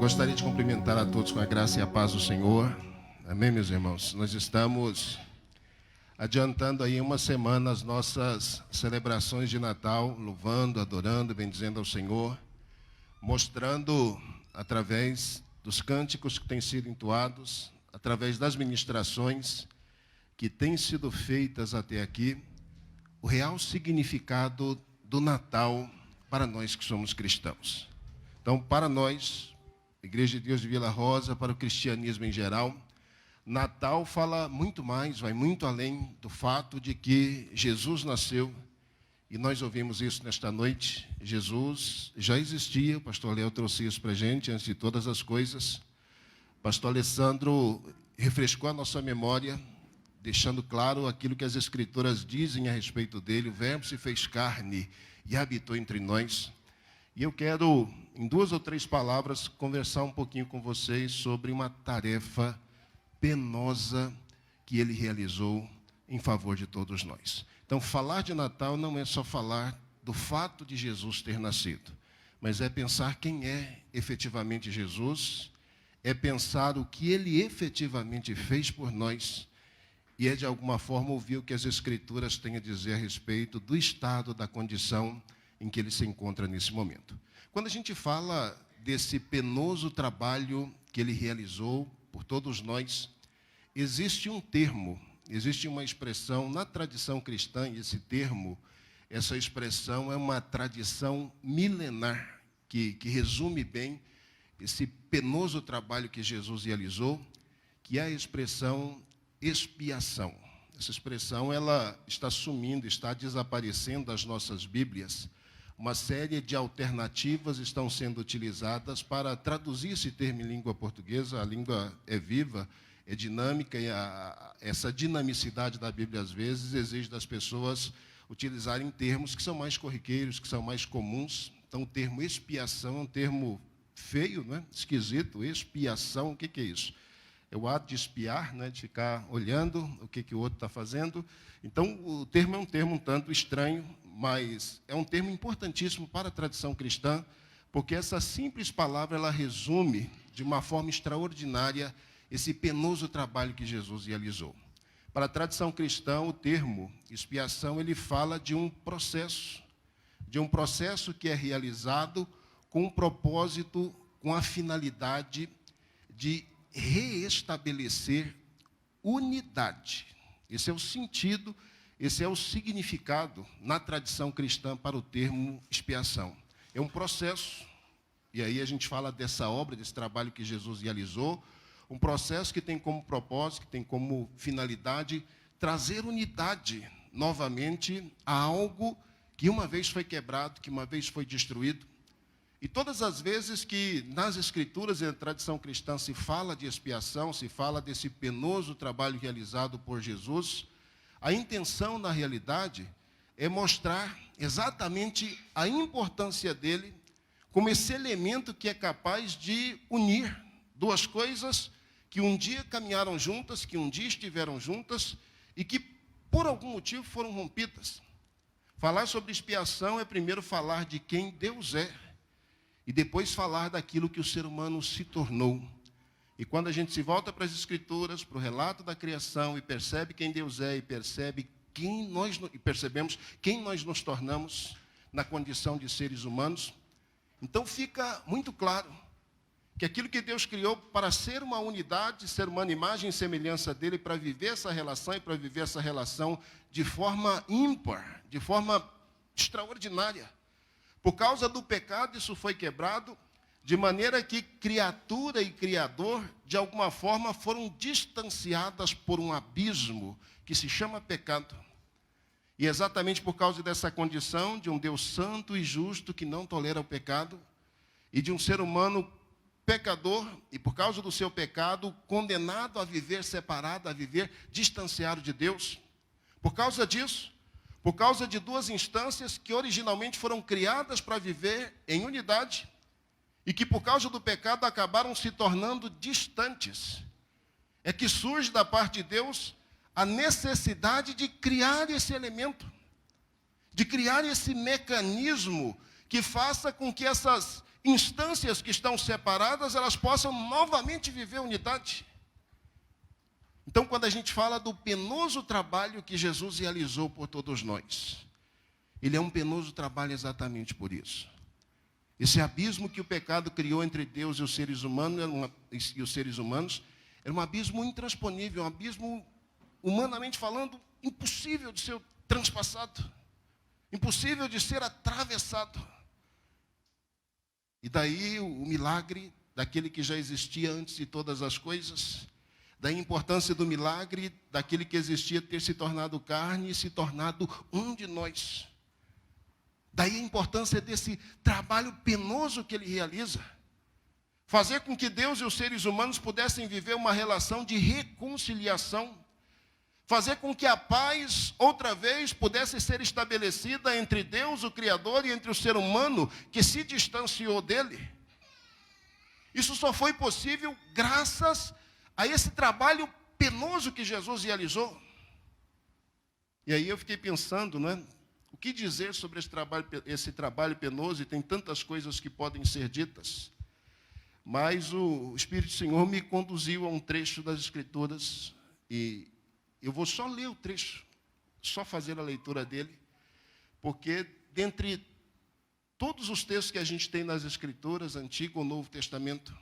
Gostaria de cumprimentar a todos com a graça e a paz do Senhor. Amém, meus irmãos? Nós estamos adiantando aí uma semana as nossas celebrações de Natal, louvando, adorando, bendizendo ao Senhor, mostrando através dos cânticos que têm sido entoados, através das ministrações que têm sido feitas até aqui, o real significado do Natal para nós que somos cristãos. Então, para nós, Igreja de Deus de Vila Rosa, para o cristianismo em geral, Natal fala muito mais, vai muito além do fato de que Jesus nasceu, e nós ouvimos isso nesta noite. Jesus já existia, o pastor Léo trouxe isso para a gente, antes de todas as coisas. O pastor Alessandro refrescou a nossa memória, deixando claro aquilo que as Escrituras dizem a respeito dele. O Verbo se fez carne e habitou entre nós. E eu quero, em 2 ou 3 palavras, conversar um pouquinho com vocês sobre uma tarefa penosa que ele realizou em favor de todos nós. Então, falar de Natal não é só falar do fato de Jesus ter nascido, mas é pensar quem é efetivamente Jesus, é pensar o que ele efetivamente fez por nós, e é de alguma forma ouvir o que as Escrituras têm a dizer a respeito do estado, da condição em que ele se encontra nesse momento. Quando a gente fala desse penoso trabalho que ele realizou por todos nós, existe um termo, existe uma expressão na tradição cristã, e esse termo, essa expressão é uma tradição milenar, que resume bem esse penoso trabalho que Jesus realizou, que é a expressão expiação. Essa expressão ela está sumindo, está desaparecendo das nossas Bíblias. Uma série de alternativas estão sendo utilizadas para traduzir esse termo em língua portuguesa. A língua é viva, é dinâmica, e essa dinamicidade da Bíblia, às vezes, exige das pessoas utilizarem termos que são mais corriqueiros, que são mais comuns. Então, o termo expiação é um termo feio, né? Esquisito. Expiação, o que é isso? É o ato de espiar, né? De ficar olhando o que o outro está fazendo. Então, o termo é um termo um tanto estranho, mas é um termo importantíssimo para a tradição cristã, porque essa simples palavra ela resume de uma forma extraordinária esse penoso trabalho que Jesus realizou. Para a tradição cristã, o termo expiação ele fala de um processo que é realizado com um propósito, com a finalidade de reestabelecer unidade. Esse é o sentido, esse é o significado na tradição cristã para o termo expiação. É um processo, e aí a gente fala dessa obra, desse trabalho que Jesus realizou, um processo que tem como propósito, que tem como finalidade trazer unidade novamente a algo que uma vez foi quebrado, que uma vez foi destruído. E todas as vezes que nas Escrituras e na tradição cristã se fala de expiação, se fala desse penoso trabalho realizado por Jesus, a intenção, na realidade, é mostrar exatamente a importância dele como esse elemento que é capaz de unir duas coisas que um dia caminharam juntas, que um dia estiveram juntas e que, por algum motivo, foram rompidas. Falar sobre expiação é primeiro falar de quem Deus é e depois falar daquilo que o ser humano se tornou. E quando a gente se volta para as Escrituras, para o relato da criação, e percebe quem Deus é, e percebemos quem nós nos tornamos na condição de seres humanos, então fica muito claro que aquilo que Deus criou para ser uma unidade, ser uma imagem e semelhança dele, para viver essa relação, e para viver essa relação de forma ímpar, de forma extraordinária. Por causa do pecado, isso foi quebrado, de maneira que criatura e criador, de alguma forma, foram distanciadas por um abismo que se chama pecado. E exatamente por causa dessa condição de um Deus santo e justo que não tolera o pecado, e de um ser humano pecador, e por causa do seu pecado, condenado a viver separado, a viver distanciado de Deus. Por causa disso, por causa de duas instâncias que originalmente foram criadas para viver em unidade, e que por causa do pecado acabaram se tornando distantes, é que surge da parte de Deus a necessidade de criar esse elemento, de criar esse mecanismo que faça com que essas instâncias que estão separadas, elas possam novamente viver unidade. Então, quando a gente fala do penoso trabalho que Jesus realizou por todos nós, ele é um penoso trabalho exatamente por isso. Esse abismo que o pecado criou entre Deus e os seres humanos, era um abismo intransponível, um abismo, humanamente falando, impossível de ser transpassado, impossível de ser atravessado. E daí o milagre daquele que já existia antes de todas as coisas, da importância do milagre daquele que existia ter se tornado carne e se tornado um de nós. Daí a importância desse trabalho penoso que ele realiza. Fazer com que Deus e os seres humanos pudessem viver uma relação de reconciliação. Fazer com que a paz, outra vez, pudesse ser estabelecida entre Deus, o Criador, e entre o ser humano que se distanciou dele. Isso só foi possível graças a esse trabalho penoso que Jesus realizou. E aí eu fiquei pensando, não é? O que dizer sobre esse trabalho penoso? E tem tantas coisas que podem ser ditas. Mas o Espírito do Senhor me conduziu a um trecho das Escrituras. E eu vou só ler o trecho, só fazer a leitura dele. Porque dentre todos os textos que a gente tem nas Escrituras, Antigo ou Novo Testamento,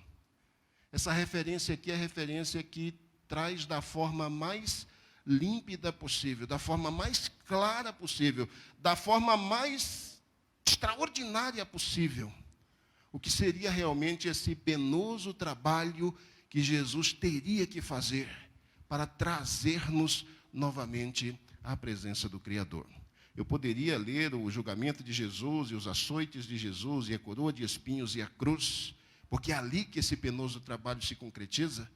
essa referência aqui é a referência que traz da forma mais límpida possível, da forma mais clara possível, da forma mais extraordinária possível, o que seria realmente esse penoso trabalho que Jesus teria que fazer para trazer-nos novamente à presença do Criador. Eu poderia ler o julgamento de Jesus e os açoites de Jesus e a coroa de espinhos e a cruz, porque é ali que esse penoso trabalho se concretiza,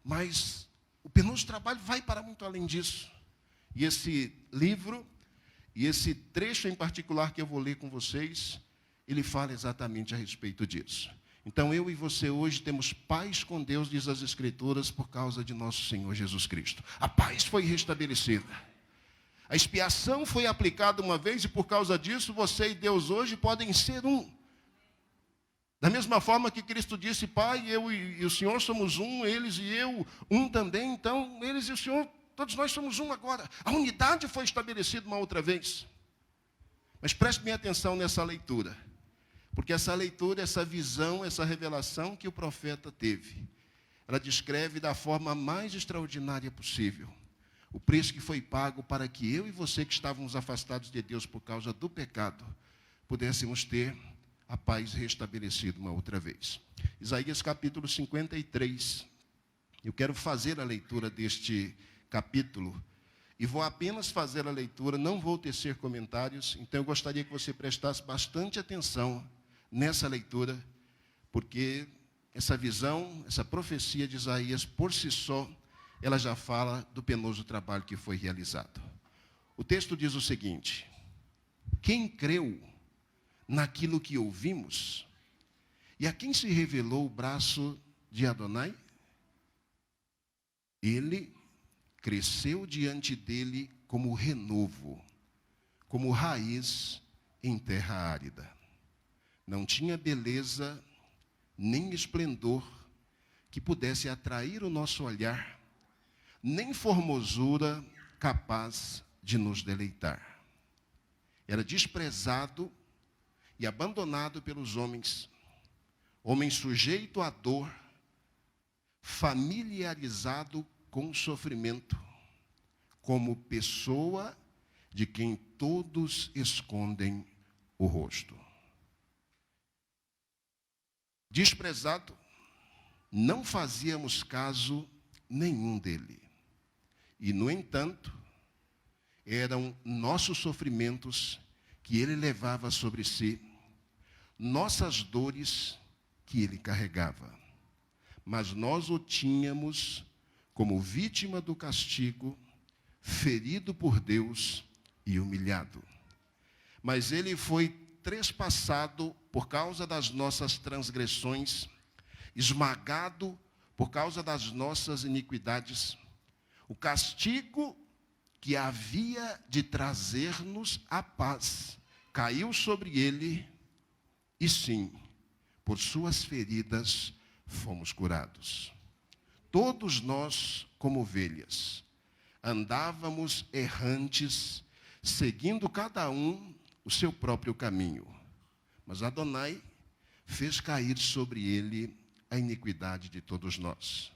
mas o penoso trabalho vai para muito além disso. E esse livro, e esse trecho em particular que eu vou ler com vocês, ele fala exatamente a respeito disso. Então, eu e você hoje temos paz com Deus, diz as Escrituras, por causa de nosso Senhor Jesus Cristo. A paz foi restabelecida. A expiação foi aplicada uma vez, e por causa disso, você e Deus hoje podem ser um. Da mesma forma que Cristo disse, Pai, eu e o Senhor somos um, eles e eu, um também. Então, eles e o Senhor, todos nós somos um agora. A unidade foi estabelecida uma outra vez. Mas preste bem atenção nessa leitura. Porque essa leitura, essa visão, essa revelação que o profeta teve, ela descreve da forma mais extraordinária possível o preço que foi pago para que eu e você que estávamos afastados de Deus por causa do pecado, pudéssemos ter a paz restabelecida uma outra vez. Isaías capítulo 53. Eu quero fazer a leitura deste capítulo e vou apenas fazer a leitura, não vou tecer comentários, então eu gostaria que você prestasse bastante atenção nessa leitura, porque essa visão, essa profecia de Isaías, por si só, ela já fala do penoso trabalho que foi realizado. O texto diz o seguinte: quem creu naquilo que ouvimos, e a quem se revelou o braço de Adonai? Ele cresceu diante dele como renovo, como raiz em terra árida. Não tinha beleza nem esplendor que pudesse atrair o nosso olhar, nem formosura capaz de nos deleitar. Era desprezado e abandonado pelos homens, homem sujeito à dor, familiarizado com o sofrimento, como pessoa de quem todos escondem o rosto. Desprezado, não fazíamos caso nenhum dele. E, no entanto, eram nossos sofrimentos que ele levava sobre si, nossas dores que ele carregava. Mas nós o tínhamos como vítima do castigo, ferido por Deus e humilhado. Mas ele foi trespassado por causa das nossas transgressões, esmagado por causa das nossas iniquidades. O castigo que havia de trazer-nos a paz caiu sobre ele, e sim, por suas feridas fomos curados. Todos nós, como ovelhas, andávamos errantes, seguindo cada um o seu próprio caminho. Mas Adonai fez cair sobre ele a iniquidade de todos nós.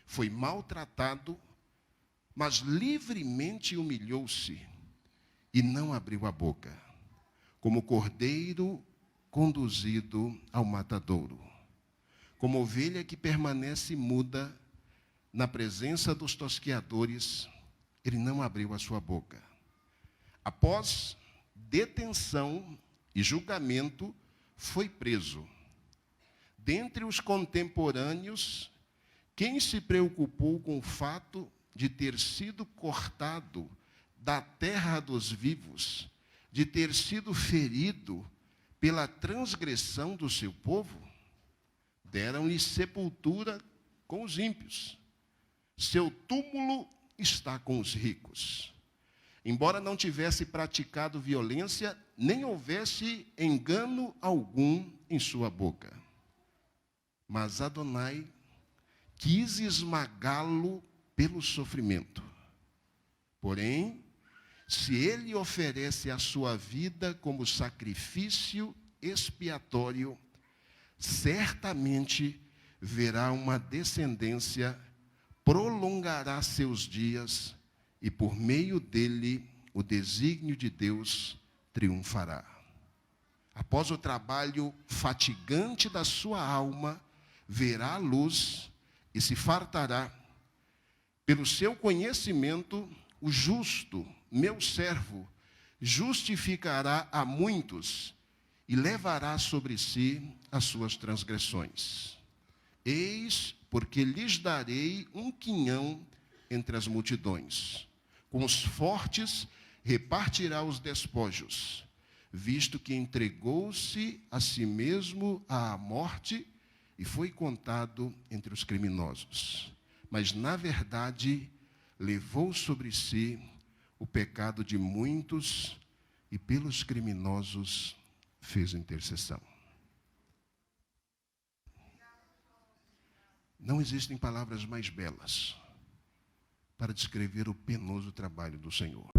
Foi maltratado, mas livremente humilhou-se e não abriu a boca, como cordeiro conduzido ao matadouro, como ovelha que permanece muda na presença dos tosqueadores, ele não abriu a sua boca. Após detenção e julgamento, foi preso. Dentre os contemporâneos, quem se preocupou com o fato de ter sido cortado da terra dos vivos, de ter sido ferido pela transgressão do seu povo? Deram-lhe sepultura com os ímpios. Seu túmulo está com os ricos. Embora não tivesse praticado violência, nem houvesse engano algum em sua boca. Mas Adonai quis esmagá-lo pelo sofrimento. Porém, se ele oferece a sua vida como sacrifício expiatório, certamente verá uma descendência, prolongará seus dias e por meio dele o desígnio de Deus triunfará. Após o trabalho fatigante da sua alma, verá a luz e se fartará. Pelo seu conhecimento, o justo, meu servo, justificará a muitos e levará sobre si as suas transgressões. Eis porque lhes darei um quinhão entre as multidões. Com os fortes repartirá os despojos, visto que entregou-se a si mesmo à morte e foi contado entre os criminosos. Mas, na verdade, levou sobre si o pecado de muitos e pelos criminosos fez intercessão. Não existem palavras mais belas para descrever o penoso trabalho do Senhor.